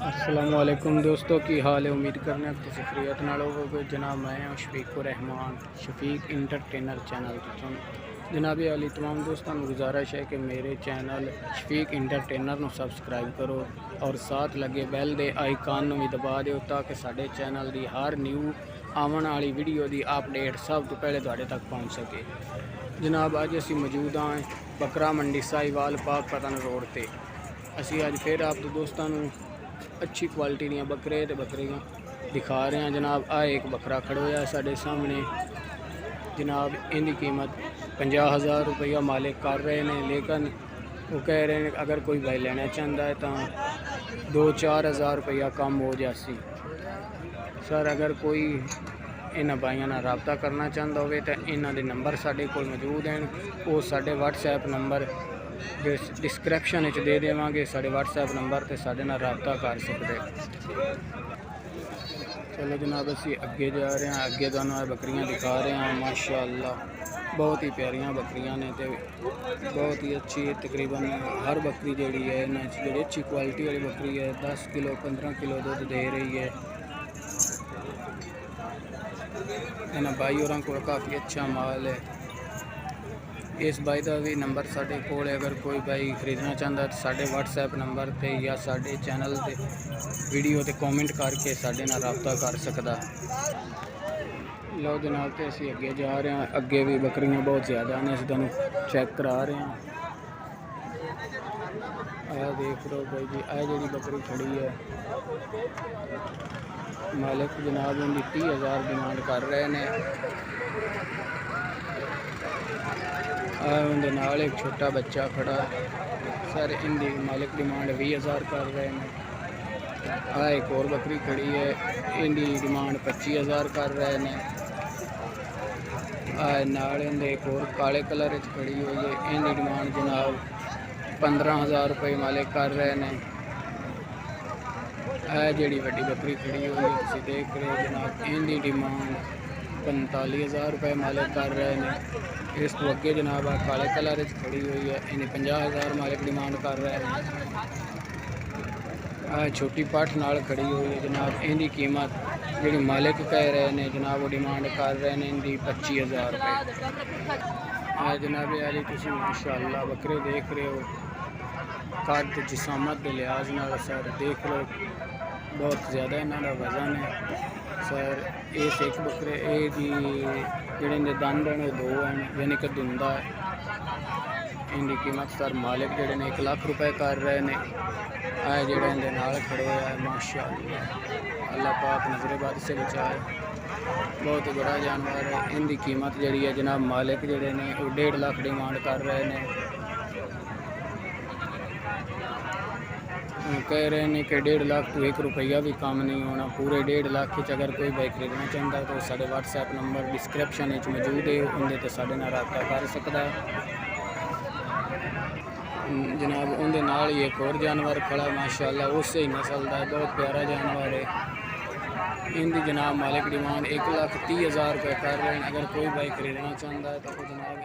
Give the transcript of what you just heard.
अस्सलामुअलैकुम दोस्तों की हाल है। उम्मीद करने आप किसी खैरियत ना होगे। जनाब मैं हूँ शफीकुर-रहमान शफीक इंटरटेनर चैनल तो जनाब अली तमाम दोस्तों को गुजारिश है कि मेरे चैनल शफीक इंटरटेनर को सब्सक्राइब करो और साथ लगे बैल दे आइकन भी दबा दो ताकि साढ़े चैनल की हर न्यू आने वाली वीडियो की अपडेट सब तो पहले तुहाडे तक पहुँच सके। जनाब अज असी मौजूद हाँ बकरा मंडी साहिवाल पाक पतन रोड पर। असी अज फिर आप दोस्तों अच्छी क्वालिटी दी बकरे ते बकरियां दिखा रहे हैं। जनाब आ एक बकरा खड़ोया साढ़े सामने। जनाब इनकी कीमत 50,000 रुपया मालिक कर रहे हैं, लेकिन वो कह रहे हैं अगर कोई भाई लेना चाहता है तो 2-4 हज़ार रुपया कम हो जासी। सर अगर कोई इन्होंने भाइयों ना रबता करना चाहता हो तो इन्हों के नंबर साढ़े कोल मौजूद हैं। वो साढ़े व्हाट्सएप नंबर डिस्क्रिप्शन दे देवांगे। साढ़े व्हाट्सएप नंबर से साढ़े नाल रबता कर सकते। चलो जनाब असी अगे जा रहे हैं, अगे तुहानूं बकरियां दिखा रहे हैं। माशाअल्लाह बहुत ही प्यारियां बकरियां ने ते बहुत ही अच्छी तकरीबन हर बकरी जी है इन्हां जी अच्छी क्वालिटी वाली बकरी है। 10 किलो 15 किलो दूध दे रही है। इन्हां भाई होरां कोल काफ़ी अच्छा माल है। इस भाई का भी नंबर साढ़े कोल है। अगर कोई भाई खरीदना चाहता तो साढ़े व्हाट्सएप नंबर पे या साढ़े चैनल पे वीडियो ते कमेंट करके साढ़े नाल रबता कर सकता। लो जनाब तो असी अगे जा रहे हैं। अगे भी बकरियां बहुत ज़्यादा ने, असीं तुहानूं चेक करा रहे हैं। आ देख लो भाई जी, आ जी बकरी खड़ी है मालिक जनाब इनकी 30,000 डिमांड कर रहे हैं। उनके नाल एक छोटा बच्चा खड़ा सर, इनकी मालिक डिमांड 20,000 कर रहे हैं। आ एक और बकरी खड़ी है, इनकी डिमांड 25,000 कर रहे हैं। नाल एक और काले कलर खड़ी हुई है, इनकी डिमांड जनाब 15,000 रुपये मालिक कर रहे हैं। जी वड्डी बकरी खड़ी हुई है तुसीं देख रहे हो जनाब, इनकी डिमांड 45,000 रुपये मालिक कर रहे हैं। इस तो अगे जनाब आ काले कलर खड़ी हुई है, इन्हें 50,000 मालिक डिमांड कर रहे हैं। छोटी पाठ नाल खड़ी हुई है जनाब, इनकी कीमत जी मालिक कह रहे हैं जनाब वो डिमांड कर रहे हैं इनकी 25,000 रुपये। जनाब अली तुसीं माशाअल्लाह बकरे देख रहे हो, कद जिसामत के लिहाज नाल सर देख लो बहुत ज़्यादा इन्हों का वजन है। सर इस एक बकरे जोड़े दंद हैं वो 2 हैं, यानी कि धुंदा है। इनकी कीमत सर मालिक जोड़े ने 1 लाख रुपए कर रहे हैं। जोड़ा इनके नाल खड़े हुआ है माशाअल्लाह, अल्लाह पाक नजरेबाद से बचाए। बहुत ही बड़ा जानवर है। इनकी कीमत जी है जनाब मालिक जोड़े ने वो 1.5 लाख डिमांड कर रहे हैं। कह रहे हैं कि 1.5 लाख तो 1 रुपया भी कम नहीं होना। पूरे 1.5 लाख अगर कोई बाइक खरीदना चाहता है तो साढ़े व्हाट्सएप नंबर डिस्क्रिप्शन मौजूद है, उनके साढ़े नाल रबता कर सकता है। जनाब उनके नाल ही एक और जानवर खड़ा माशाअल्लाह उस ही नस्ल का बहुत प्यारा जानवर है। इनकी जनाब मालिक डिमांड 1,30,000 रुपये कर रहे हैं। अगर कोई बाइक खरीदना चाहता है तो जनाब